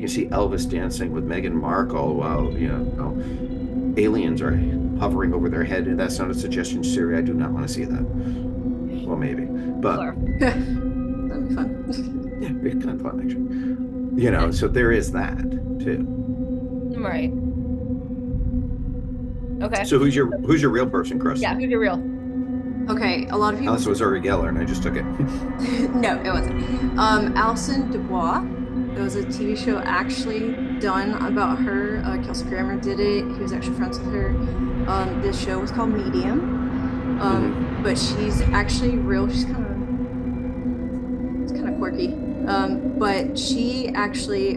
can see Elvis dancing with Meghan Markle while, aliens are hovering over their head. And that's not a suggestion, Siri. I do not want to see that. Well, maybe, but Claire. That'd be fun. yeah, it's kind of fun, actually. So there is that too. Right. Okay. So who's your real person, Chris? Yeah, who's your real? Okay, a lot of people Unless it say was Uri Geller and I just took it. no, it wasn't. Alison Dubois. There was a TV show actually done about her. Kelsey Grammer did it. He was actually friends with her. This show was called Medium. But she's actually real. It's kind of quirky. But she actually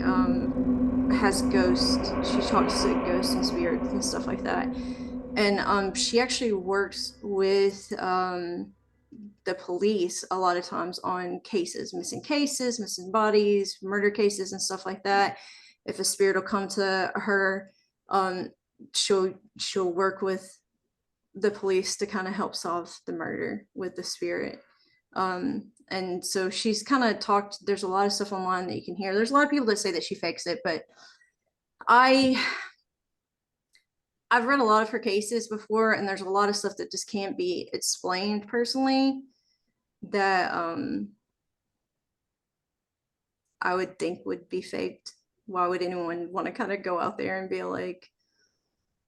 has ghosts. She talks to ghosts and spirits and stuff like that. And she actually works with the police a lot of times on cases, missing bodies, murder cases, and stuff like that. If a spirit will come to her, um, she'll work with the police to kind of help solve the murder with the spirit. And so she's kind of talked. There's a lot of stuff online that you can hear. There's a lot of people that say that she fakes it, but I I've read a lot of her cases before, and there's a lot of stuff that just can't be explained personally that I would think would be faked. Why would anyone want to kind of go out there and be like,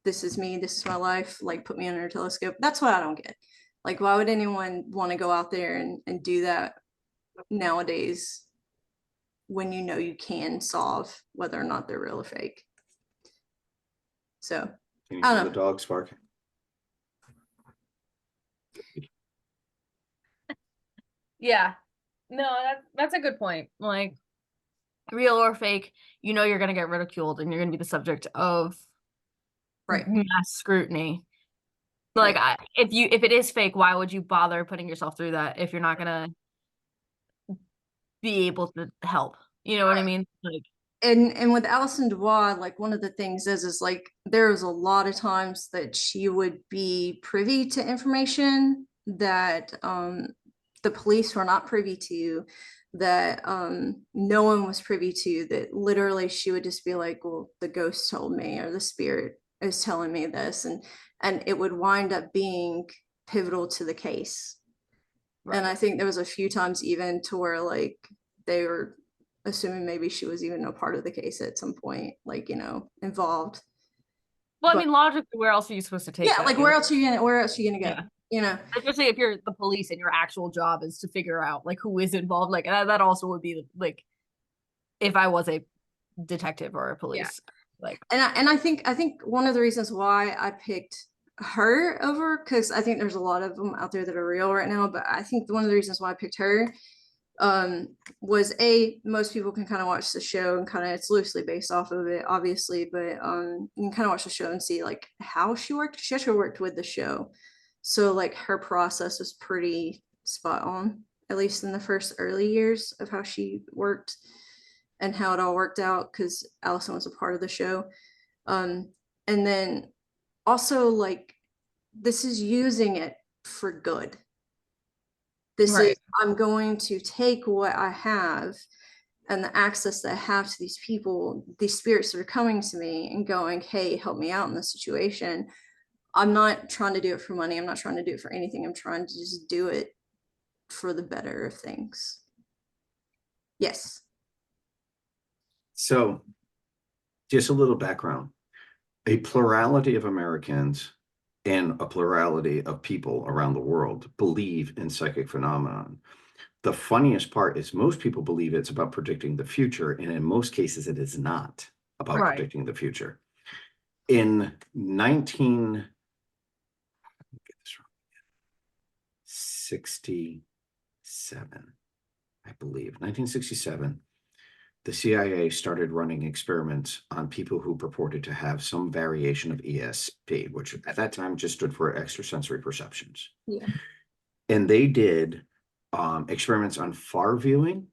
this is me, this is my life, like put me under a telescope? That's what I don't get. Like, why would anyone want to go out there and do that nowadays when you know you can solve whether or not they're real or fake? So Can you I see don't the know. dog Spark? Yeah. No, that's a good point. Like, real or fake, you're gonna get ridiculed and you're gonna be the subject of Right. mass scrutiny. Like, Right. if it is fake, why would you bother putting yourself through that if you're not gonna be able to help? You know what I Right. mean? Like, And with Alison Dubois, like one of the things is like there was a lot of times that she would be privy to information that the police were not privy to, that no one was privy to, that literally she would just be like, well, the ghost told me, or the spirit is telling me this, and it would wind up being pivotal to the case. And I think there was a few times even to where like they were assuming maybe she was even a part of the case at some point, like, involved. well, I But mean, logically, where else are you supposed to take yeah, that? like where else are you gonna go? Yeah. You know? Especially if you're the police and your actual job is to figure out like who is involved. Like that also would be like if I was a detective or a Yeah. police. Like, And I think one of the reasons why I picked her over, because I think there's a lot of them out there that are real right now, but I think one of the reasons why I picked her was most people can kind of watch the show and kind of, it's loosely based off of it obviously, but you can kind of watch the show and see like how she actually worked with the show, so like her process was pretty spot on, at least in the first early years of how she worked and how it all worked out, because Allison was a part of the show. um and then also like this is using it for good. This is, right. I'm going to take what I have and the access that I have to these people, these spirits that are coming to me and going, hey, help me out in this situation. I'm not trying to do it for money. I'm not trying to do it for anything. I'm trying to just do it for the better of things. Yes. So just a little background. A plurality of Americans and a plurality of people around the world believe in psychic phenomenon. The funniest part is most people believe it's about predicting the future, and in most cases, it is not about Right. predicting the future. In 1967, I believe, 1967, the CIA started running experiments on people who purported to have some variation of ESP, which at that time just stood for extrasensory perceptions. Yeah. And they did experiments on far viewing,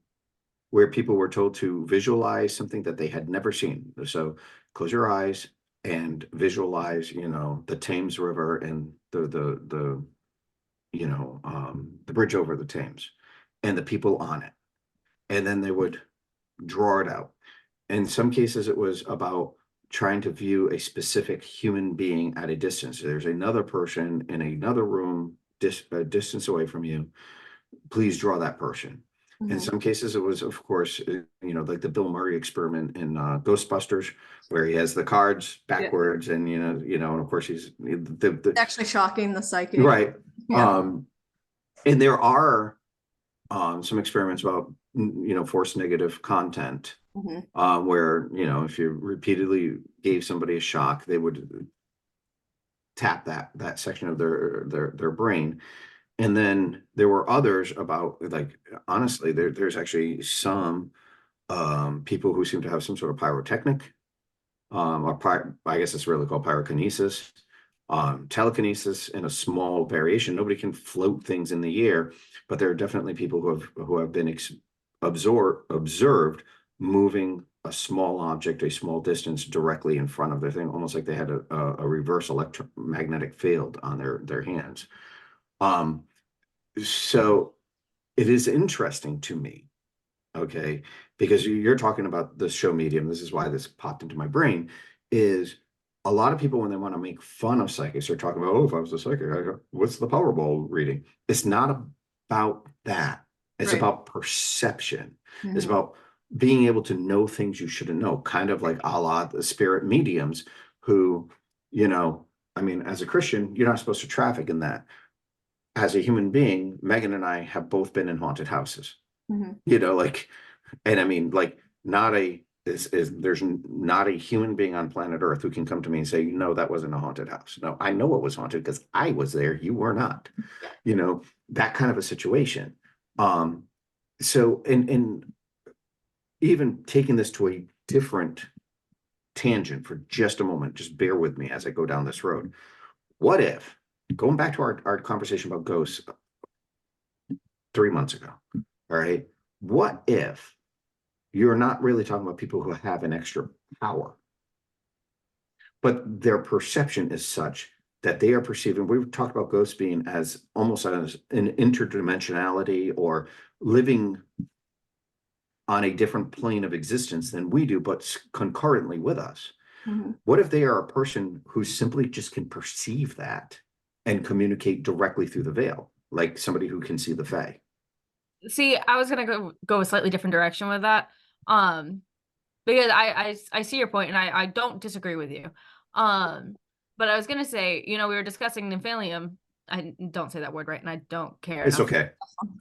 where people were told to visualize something that they had never seen. So close your eyes and visualize, the Thames River and the bridge over the Thames and the people on it. And then they would draw it out. in some cases, it was about trying to view a specific human being at a distance. There's another person in another room, a distance away from you. Please draw that person. In Mhm. some cases, it was, of course, like the Bill Murray experiment in Ghostbusters, where he has the cards backwards, and and of course he's the Actually shocking the psychic. right. Yeah. And there are some experiments about force negative content, Mhm. where if you repeatedly gave somebody a shock, they would tap that section of their brain. And then there were others about, like, honestly, there's actually some people who seem to have some sort of pyrotechnic, I guess it's really called pyrokinesis, telekinesis in a small variation. Nobody can float things in the air, but there are definitely people who have been observed moving a small object a small distance directly in front of their thing, almost like they had a reverse electromagnetic field on their hands. So it is interesting to me, okay, because you're talking about the show medium. This is why this popped into my brain. Is a lot of people, when they want to make fun of psychics, they're talking about, oh, if I was a psychic, what's the Powerball reading? It's not about that. It's Right. about perception. It's Mhm. about being able to know things you shouldn't know, kind of like a la the spirit mediums who, I mean, as a Christian, you're not supposed to traffic in that. As a human being, Megan and I have both been in haunted houses, Mhm. like, and I mean, like, not a there's not a human being on planet Earth who can come to me and say, no, that wasn't a haunted house. No, I know it was haunted because I was there. You were not. That kind of a situation. So, and even taking this to a different tangent for just a moment, just bear with me as I go down this road. What if, going back to our conversation about ghosts 3 months ago, all right, what if you're not really talking about people who have an extra power, but their perception is such that they are perceiving, we've talked about ghosts being as almost as an interdimensionality or living on a different plane of existence than we do, but concurrently with us. Mhm. What if they are a person who simply just can perceive that and communicate directly through the veil, like somebody who can see the Fae? See, I was gonna go a slightly different direction with that. Um, because I see your point and I don't disagree with you. But I was gonna say, we were discussing nymphalium. I don't say that word right, and I don't care It's enough. okay.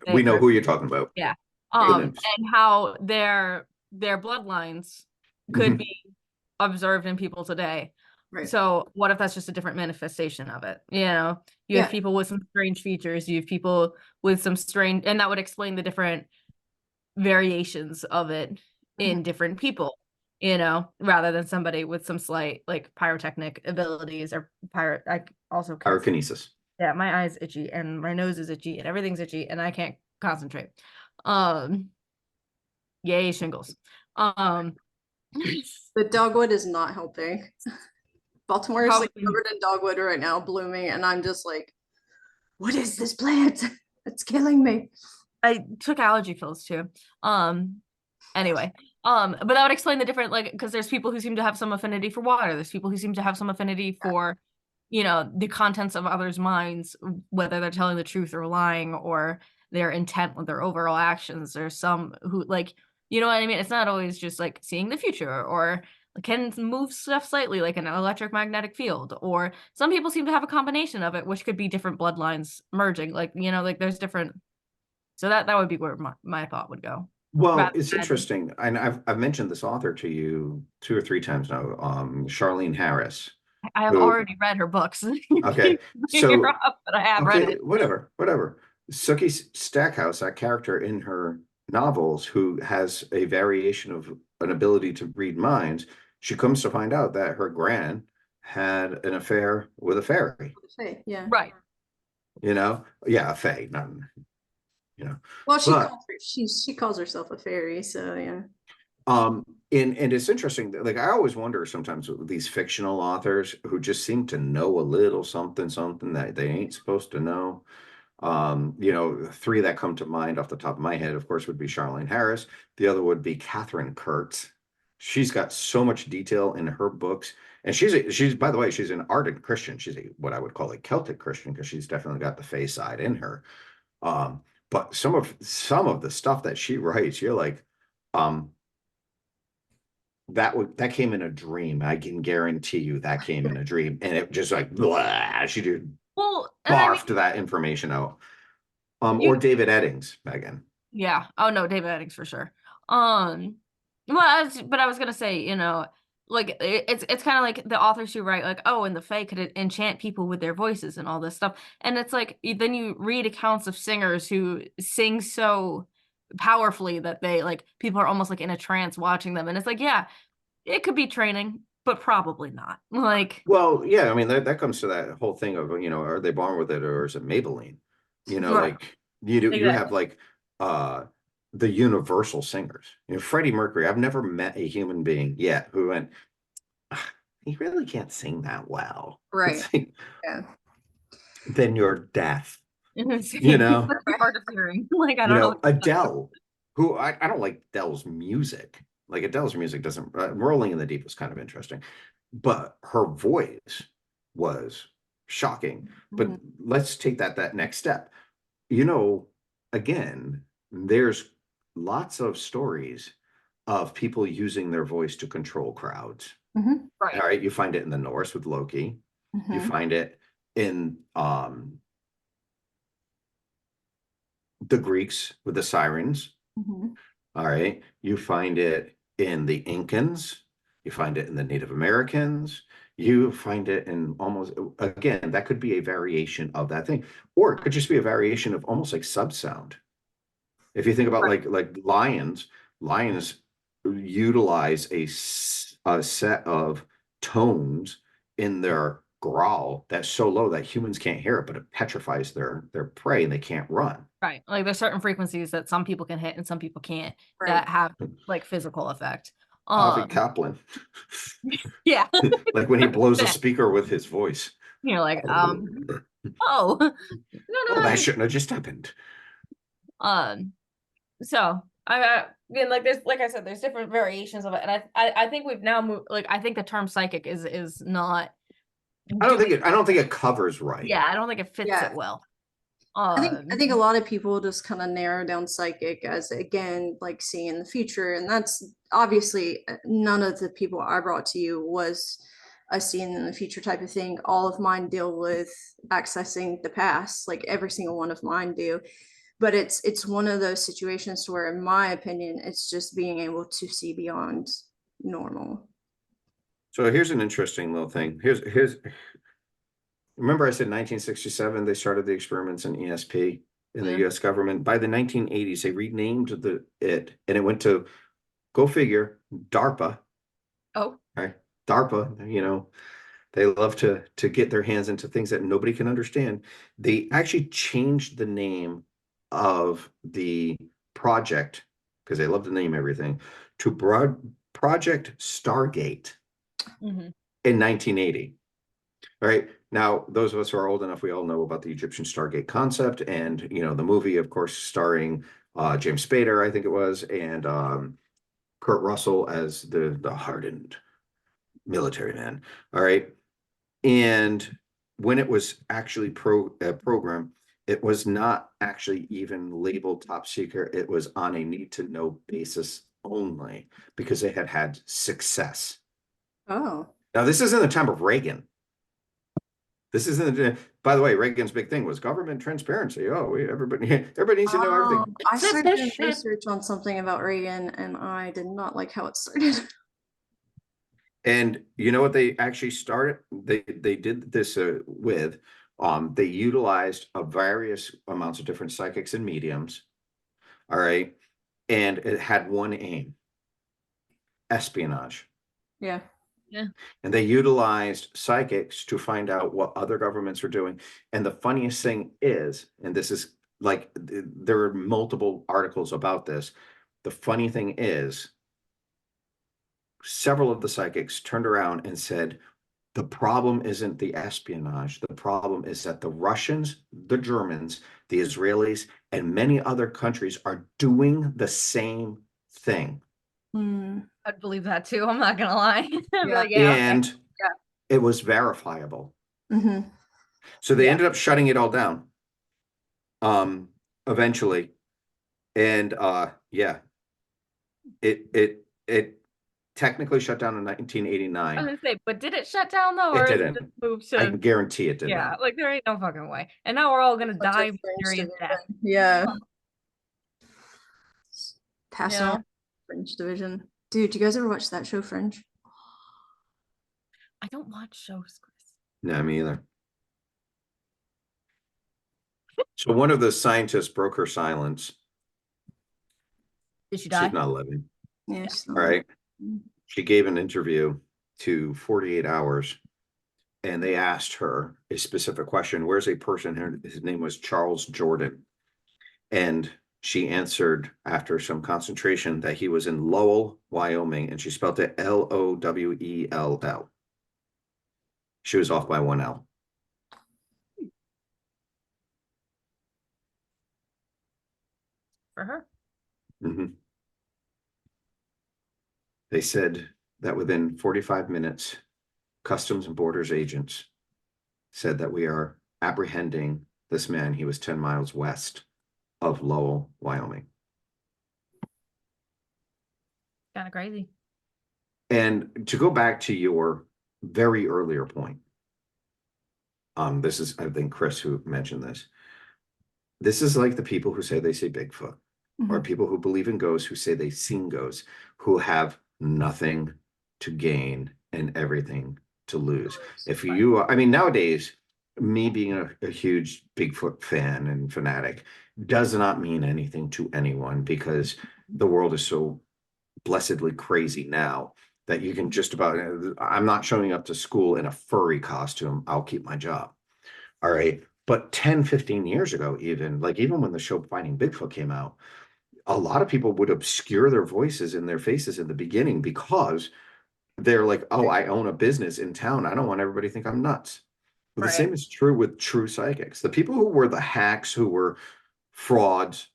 Say We it know who correctly. you're talking about. Yeah. The nymphs. And how their bloodlines could Mhm. be observed in people today. Right. So what if that's just a different manifestation of it? You have Yeah. people with some strange features, you have people with some strange, and that would explain the different variations of it in different people, rather than somebody with some slight like pyrotechnic abilities or I also can't see. Pyrokinesis. Yeah, my eyes itchy and my nose is itchy and everything's itchy and I can't concentrate. Um, Yay, shingles. Um, The dogwood is not helping. Baltimore is like probably covered in dogwood right now, blooming, and I'm just like, what is this plant? It's killing me. I took allergy pills too. Anyway, but that would explain the different, like, because there's people who seem to have some affinity for water. There's people who seem to have some affinity for, the contents of others' minds, whether they're telling the truth or lying or their intent with their overall actions. There's some who like, you know what I mean? It's not always just like seeing the future or can move stuff slightly like an electromagnetic field, or some people seem to have a combination of it, which could be different bloodlines merging. Like, like there's different. So that would be where my thought would go. Well, Rather it's than interesting, and I've mentioned this author to you 2 or 3 times now, Charlene Harris, I have who, already read her books. You okay, keep bringing her so, up, but I have read okay, it. whatever. Sookie Stackhouse, that character in her novels who has a variation of an ability to read minds, she comes to find out that her gran had an affair with a fairy, Yeah. Right. Yeah, a fae, not, Well, but she calls herself a fairy, so yeah. And it's interesting that, like, I always wonder sometimes with these fictional authors who just seem to know a little something that they ain't supposed to know. 3 that come to mind off the top of my head, of course, would be Charlene Harris. The other would be Catherine Kurtz, She's got so much detail in her books. And she's by the way, she's an ardent Christian. She's what I would call a Celtic Christian because she's definitely got the Fey side in her. But some of the stuff that she writes, you're like, um, that came in a dream. I can guarantee you that came in a dream, and it just like blah, she just Well, and I mean, barfed that information out. you, Or David Eddings, Megan. yeah. Oh no, David Eddings for sure. Well, but I was gonna say, like it's kind of like the authors who write like, oh, and the Fae could enchant people with their voices and all this stuff, and it's like then you read accounts of singers who sing so powerfully that they like people are almost like in a trance watching them, and it's like, yeah, it could be training, but probably not. Like, Well, yeah, I mean that comes to that whole thing of, are they born with it or is it Maybelline? right, Like you have exactly. like the universal singers. Freddie Mercury. I've never met a human being yet who went, "Ah, he really can't sing that well." Right. It's like, Yeah. then you're deaf. Same. That's very hard of hearing. Like, I don't know. Adele, who I don't like Adele's music. Like Adele's music doesn't, Rolling in the Deep was kind of interesting, but her voice was shocking. But Mhm. let's take that next step. Again, there's lots of stories of people using their voice to control crowds. Mhm. All Right. right, you find it in the Norse with Loki. You Mhm. find it in the Greeks with the sirens. Mhm. All right. You find it in the Incans. You find it in the Native Americans. You find it in almost, again, that could be a variation of that thing, or it could just be a variation of almost like subsound. If you think about Right. like lions utilize a set of tones in their growl that's so low that humans can't hear it, but it petrifies their prey and they can't run. Right. Like there's certain frequencies that some people can hit and some people can't Right. that have like physical effect. Avi Um, Kaplan, yeah. like when he blows a Yeah. speaker with his voice. You're like, Oh, oh, no, oh, no, that no. shouldn't have just happened. So again, like there's like I said, there's different variations of it, and I think we've now moved. Like I think the term psychic is not doing. I don't think it covers right. Yeah, I don't think it fits Yeah. it well. I think a lot of people just kind of narrow down psychic as again like seeing the future, and that's obviously none of the people I brought to you was a seeing in the future type of thing. All of mine deal with accessing the past, like every single one of mine do. But it's one of those situations where, in my opinion, it's just being able to see beyond normal. So here's an interesting little thing. Here's remember I said 1967 they started the experiments in ESP in the Yeah. US government. By the 1980s they renamed it and it went to, go figure, DARPA. Oh, Right? DARPA, they love to get their hands into things that nobody can understand. They actually changed the name of the project because they love to name everything to Project Stargate mhm. in 1980. All right. Now, those of us who are old enough, we all know about the Egyptian Stargate concept and, the movie, of course, starring James Spader, I think it was, and Kurt Russell as the hardened military man. All right. And when it was actually programmed, it was not actually even labeled top secret. It was on a need to know basis only because they had had success. Oh, Now, this is in the time of Reagan. This isn't, by the way, Reagan's big thing was government transparency. Oh, everybody needs to know everything. I started doing Shit. research on something about Reagan, and I did not like how it started. And you know what they actually started? They did this with, they utilized various amounts of different psychics and mediums. All right. And it had one aim, espionage. Yeah. Yeah. And they utilized psychics to find out what other governments were doing. And the funniest thing is, and this is like, there are multiple articles about this. The funny thing is, several of the psychics turned around and said, the problem isn't the espionage. The problem is that the Russians, the Germans, the Israelis, and many other countries are doing the same thing. I'd believe that too. I'm not gonna lie. I'd be Yeah. like, yeah, okay. And Yeah. it was verifiable. Mm-hmm. So they Yeah. ended up shutting it all down. Eventually. And yeah, it technically shut down in I 1989. was gonna say, but did it shut down though, It or is it didn't. just moved I to? can guarantee it did Yeah, not. like there ain't no fucking way. And now we're all gonna Went to die Fringe mysterious death. Division. Yeah. Passing Yeah. on Fringe Division. Dude, you guys ever watch that show, Fringe? I don't watch shows, Chris. No, me either. So one of the scientists broke her silence. Did she die? She's not living. Yeah. She's All not right. living. She gave an interview to 48 Hours, and they asked her a specific question. Where's a person? His name was Charles Jordan. And she answered after some concentration that he was in Lowell, Wyoming, and she spelled it Lowell. She was off by one L. For her. Mm-hmm. They said that within 45 minutes, Customs and Borders agents said that we are apprehending this man. He was 10 miles west of Lowell, Wyoming. Kind of crazy. And to go back to your very earlier point, this is, I think, Chris who mentioned this. This is like the people who say they see Bigfoot, or people who believe in ghosts who say they've seen ghosts, who have nothing to gain and everything to lose. If you, I mean, nowadays, me being a huge Bigfoot fan and fanatic does not mean anything to anyone, because the world is so blessedly crazy now that you can just about, I'm not showing up to school in a furry costume. I'll keep my job. All right. But 10, 15 years ago, even when the show Finding Bigfoot came out, a lot of people would obscure their voices and their faces in the beginning because they're like, oh, I own a business in town. I don't want everybody to think I'm nuts. But the same is true with true psychics. The people who were the hacks, who were frauds,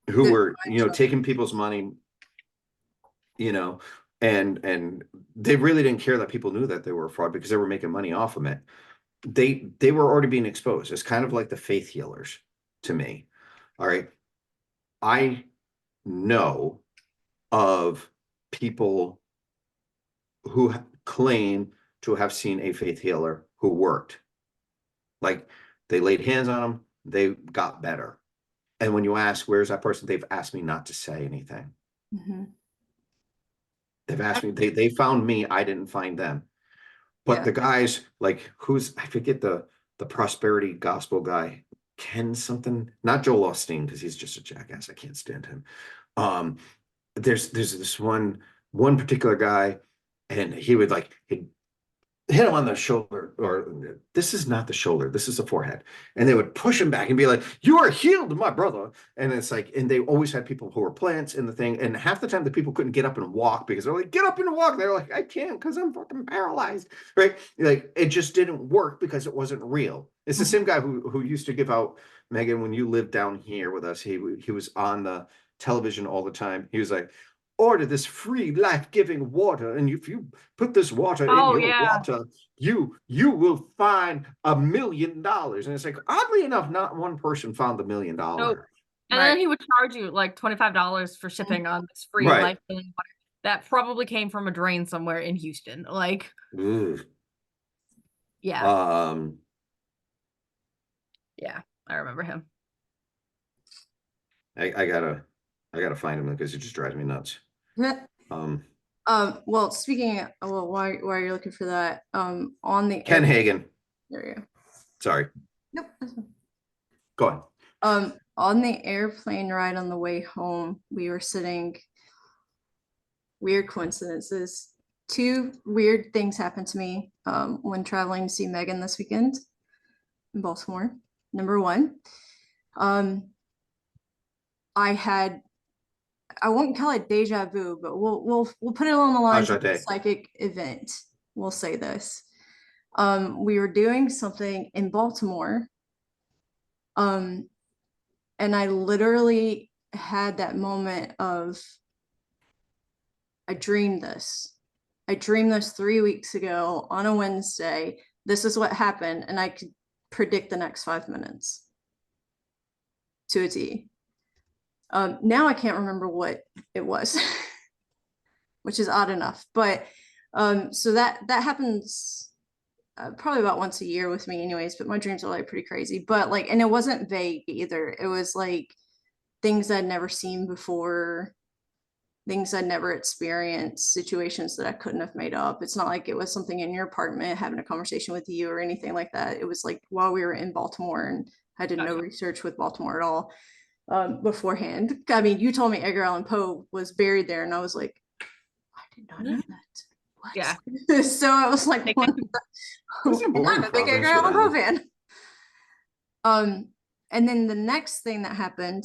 who were, taking people's money, and they really didn't care that people knew that they were a fraud because they were making money off of it. They were already being exposed. It's kind of like the faith healers to me. All right. I know of people who claim to have seen a faith healer who worked. Like, they laid hands on them, they got better. And when you ask, where's that person? They've asked me not to say anything. They've asked me, they found me, I didn't find them. But the guys, like, I forget the prosperity gospel guy, Ken something, not Joel Osteen, because he's just a jackass. I can't stand him. There's this one particular guy, and he'd hit him on the shoulder, or this is not the shoulder, this is the forehead, and they would push him back and be like, you are healed, my brother. And it's like, and they always had people who were plants in the thing, and half the time the people couldn't get up and walk because they're like, get up and walk. They're like, I can't because I'm fucking paralyzed, right? Like, it just didn't work because it wasn't real. It's the same guy who used to give out, Megan, when you lived down here with us, he was on the television all the time. He was like, order this free life-giving water, and if you put this water in your water, you will find $1 million. And it's like, oddly enough, not one person found the $1 million. Nope. And then he would charge you like $25 for shipping on this free life-giving water that probably came from a drain somewhere in Houston. Like, yeah. Yeah, I remember him. I gotta find him because it just drives me nuts. Well, speaking of, well, why are you looking for that? On the Ken Hagen. There you go. Sorry. Nope. Go on. On the airplane ride on the way home, we were sitting. Weird coincidences. Two weird things happened to me when traveling to see Megan this weekend in Baltimore. Number one, I won't call it deja vu, but we'll put it along the lines of a psychic event. We'll say this. We were doing something in Baltimore. And I literally had that moment of I dreamed this. I dreamed this 3 weeks ago on a Wednesday. This is what happened, and I could predict the next 5 minutes to a T. Now I can't remember what it was, which is odd enough. But so that happens probably about once a year with me, anyways. But my dreams are like pretty crazy. But like, and it wasn't vague either. It was like things I'd never seen before, things I'd never experienced, situations that I couldn't have made up. It's not like it was something in your apartment having a conversation with you or anything like that. It was like while we were in Baltimore, and I did no research with Baltimore at all beforehand. I mean, you told me Edgar Allan Poe was buried there, and I was like, I did not know that. What? Yeah. So I was like, I'm a big Edgar Allan Poe fan. And then the next thing that happened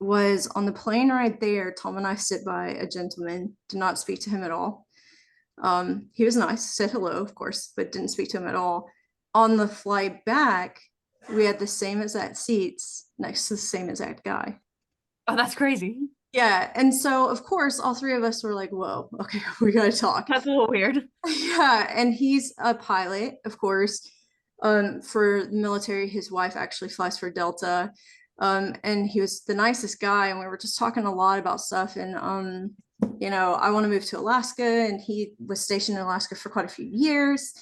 was on the plane ride there, Tom and I sit by a gentleman, did not speak to him at all. He was nice, said hello, of course, but didn't speak to him at all. On the flight back, we had the same exact seats next to the same exact guy. Oh, that's crazy. Yeah. And so, of course, all three of us were like, whoa, okay, we got to talk. That's a little weird. Yeah. And he's a pilot, of course. For the military, his wife actually flies for Delta. And he was the nicest guy, and we were just talking a lot about stuff. And you know, I want to move to Alaska, and he was stationed in Alaska for quite a few years.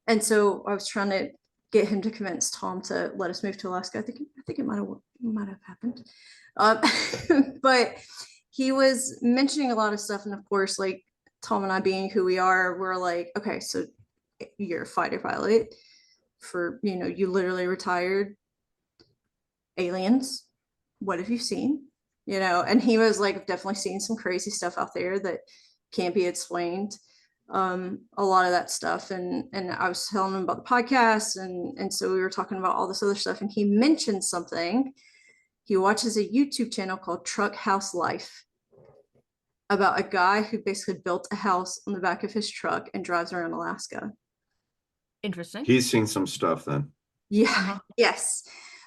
And so I was trying to get him to convince Tom to let us move to Alaska. I think it might have happened. But he was mentioning a lot of stuff, and of course, like Tom and I being who we are, we're like, okay, so you're a fighter pilot for, you know, you literally retired. Aliens, what have you seen? You know, and he was like, definitely seen some crazy stuff out there that can't be explained. A lot of that stuff, and I was telling him about the podcast, and so we were talking about all this other stuff, and he mentioned something. He watches a YouTube channel called Truck House Life about a guy who basically built a house on the back of his truck and drives around Alaska. Interesting. He's seen some stuff then. Yeah. Yes.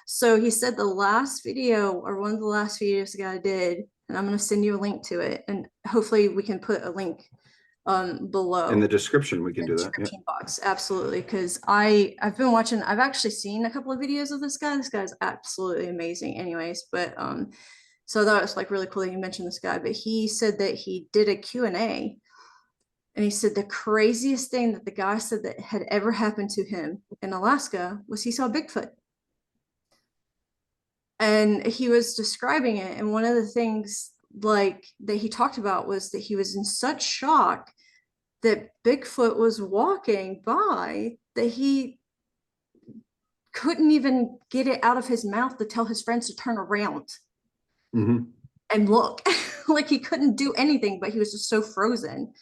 So he said the last video, or one of the last videos the guy did, and I'm going to send you a link to it, and hopefully we can put a link below in the description. We can do that. Description box, absolutely, because I've been watching. I've actually seen a couple of videos of this guy. This guy's absolutely amazing, anyways. But so I thought it was like really cool that you mentioned this guy. But he said that he did a Q&A, and he said the craziest thing that the guy said that had ever happened to him in Alaska was he saw Bigfoot. And he was describing it, and one of the things like that he talked about was that he was in such shock that Bigfoot was walking by that he couldn't even get it out of his mouth to tell his friends to turn around and look. Like he couldn't do anything, but he was just so frozen.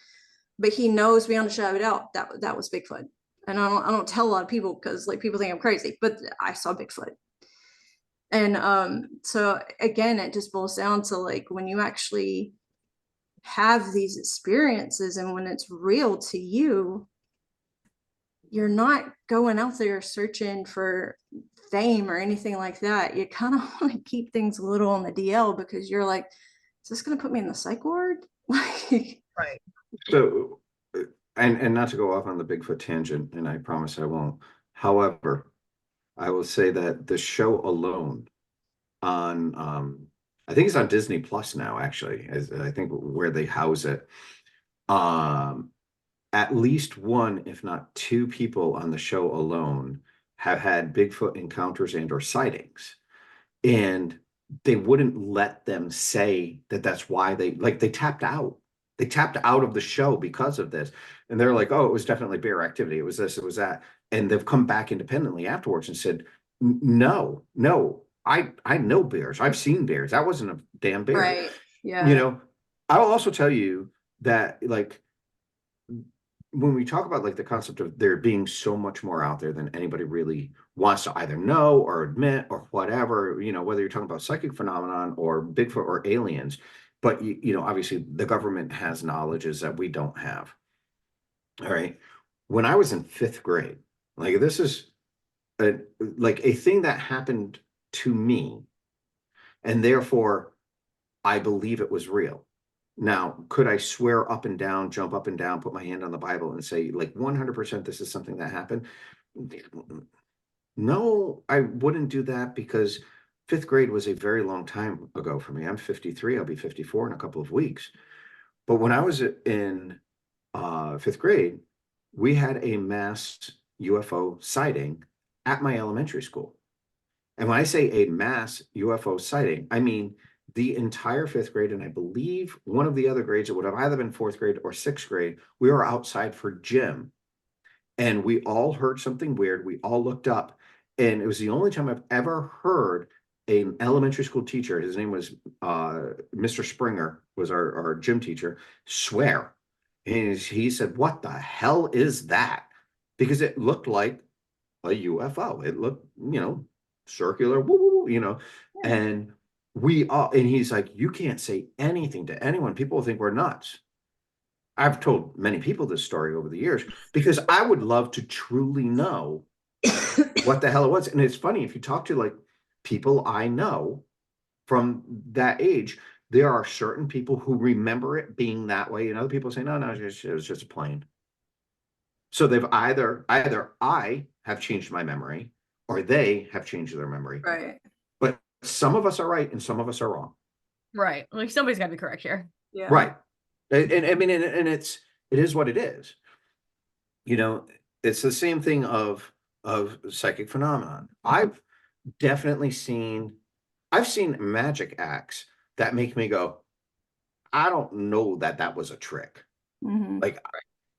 But he knows beyond a shadow of a doubt that that was Bigfoot. And I don't tell a lot of people because like people think I'm crazy, but I saw Bigfoot. And so again, it just boils down to like when you actually have these experiences and when it's real to you, you're not going out there searching for fame or anything like that. You kind of want to keep things a little on the DL because you're like, is this going to put me in the psych ward? Like, right. So, and not to go off on the Bigfoot tangent, and I promise I won't. However, I will say that the show alone on I think it's on Disney Plus now, actually, as I think where they house it. At least one, if not two people on the show alone have had Bigfoot encounters and or sightings. And they wouldn't let them say that that's why they tapped out. They tapped out of the show because of this. And they're like, oh, it was definitely bear activity. It was this, it was that. And they've come back independently afterwards and said, no, I know bears. I've seen bears. That wasn't a damn bear. right. Yeah. You know, I'll also tell you that like when we talk about like the concept of there being so much more out there than anybody really wants to either know or admit or whatever, you know, whether you're talking about psychic phenomenon or Bigfoot or aliens, but you know, obviously the government has knowledges that we don't have. All right. When I was in 5th grade, like this is a thing that happened to me, and therefore I believe it was real. Now, could I swear up and down, jump up and down, put my hand on the Bible and say, like, 100% this is something that happened? No, I wouldn't do that, because fifth grade was a very long time ago for me. I'm 53, I'll be 54 in a couple of weeks. But when I was in fifth grade, we had a mass UFO sighting at my elementary school. And when I say a mass UFO sighting, I mean the entire fifth grade, and I believe one of the other grades, it would have either been fourth grade or sixth grade, we were outside for gym. And we all heard something weird. We all looked up. And it was the only time I've ever heard an elementary school teacher, his name was Mr. Springer, was our gym teacher, swear. And he said, "What the hell is that?" Because it looked like a UFO. It looked, circular, woo, and we all, and he's like, "You can't say anything to anyone. People think we're nuts." I've told many people this story over the years, because I would love to truly know what the hell it was. And it's funny, if you talk to like people I know from that age, there are certain people who remember it being that way, and other people say, no, it was just a plane. So they've either I have changed my memory, or they have changed their memory. Right. But some of us are right and some of us are wrong. Right. Like somebody's got to be correct here. Yeah. Right. And I mean, and it is what it is. It's the same thing of psychic phenomenon. I've seen magic acts that make me go, I don't know that was a trick. Mm-hmm. Like,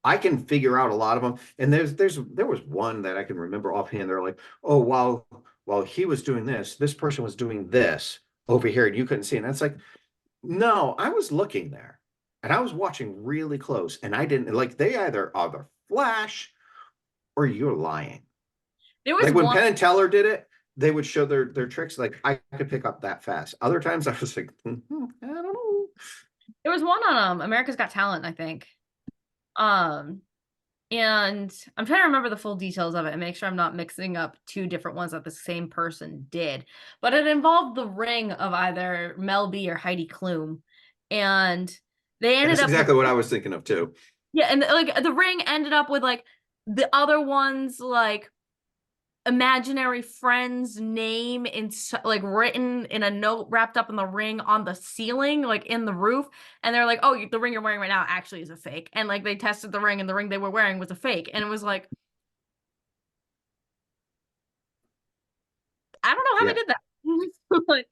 I can figure out a lot of them. And there was one that I can remember offhand. They're like, oh, while he was doing this person was doing this over here, and you couldn't see it. And it's like, no, I was looking there and I was watching really close, and I didn't, like, they either flash or you're lying. There was like when Penn and Teller did it, they would show their tricks. Like, I could pick up that fast. Other times I was like, I don't know. There was one on America's Got Talent, I think. And I'm trying to remember the full details of it and make sure I'm not mixing up two different ones that the same person did. But it involved the ring of either Mel B or Heidi Klum. And they ended That's up exactly what I was thinking of too. Yeah, and like the ring ended up with like the other one's like imaginary friend's name in like written in a note wrapped up in the ring on the ceiling, like in the roof. And they're like, oh, the ring you're wearing right now actually is a fake. And like they tested the ring, and the ring they were wearing was a fake. And it was like, I don't know how they did that. Like,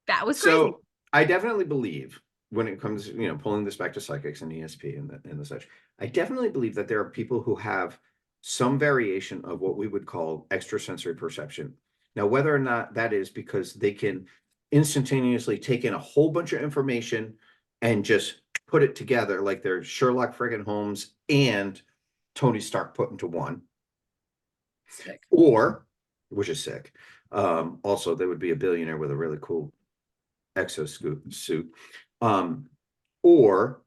that was crazy. So I definitely believe, when it comes, pulling this back to psychics and ESP and the such, I definitely believe that there are people who have some variation of what we would call extrasensory perception. Now, whether or not that is because they can instantaneously take in a whole bunch of information and just put it together, like they're Sherlock friggin' Holmes and Tony Stark put into one. Sick. Or, which is sick. Also, they would be a billionaire with a really cool exosuit. Or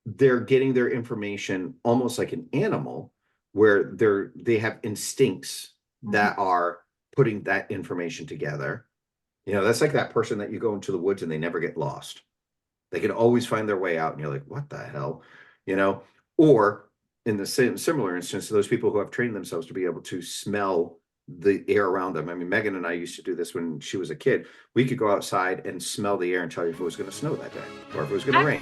they're getting their information almost like an animal, where they have instincts that are putting that information together. That's like that person that you go into the woods and they never get lost. They can always find their way out, and you're like, what the hell? Or in the similar instance, those people who have trained themselves to be able to smell the air around them. I mean, Megan and I used to do this when she was a kid. We could go outside and smell the air and tell you if it was going to snow that day or if it was going to rain.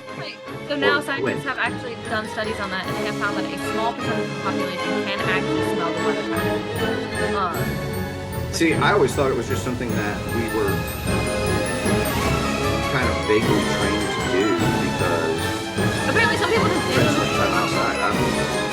So now scientists have actually done studies on that, and they have found that a small percentage of the population can actually smell the weather. See, I always thought it was just something that we were kind of vaguely trained to do, because apparently some people just spend so much time outside. I don't know.